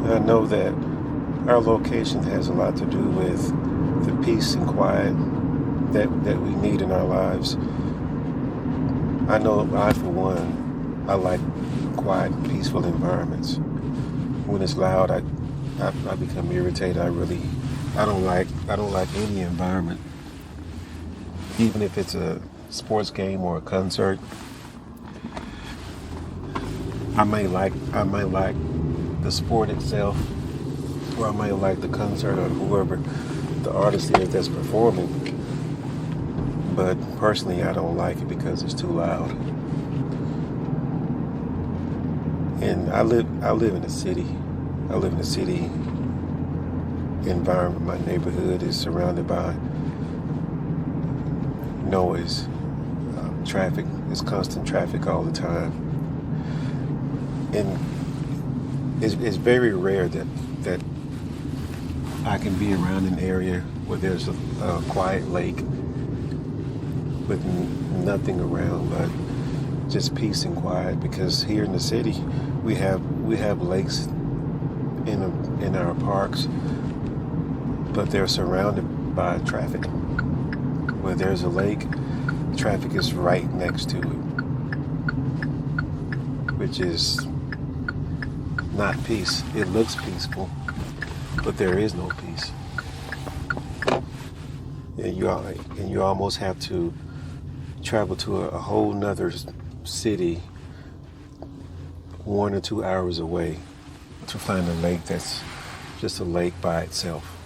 I know that our location has a lot to do with the peace and quiet that we need in our lives. I know I, for one, I like quiet, peaceful environments. When it's loud, I become irritated. I don't like any environment, even if it's a sports game or a concert. I may like the sport itself, or I may like the concert or whoever the artist is that's performing. But personally, I don't like it because it's too loud. And I live in a city. I live in a city environment. My neighborhood is surrounded by noise, traffic. It's constant traffic all the time. And it's very rare that I can be around an area where there's a quiet lake with nothing around but just peace and quiet. Because here in the city, we have lakes in our parks, but they're surrounded by traffic. Where there's a lake, traffic is right next to it, which is not peace. It looks peaceful, but there is no peace. And you almost have to travel to a whole nother city 1 or 2 hours away to find a lake that's just a lake by itself.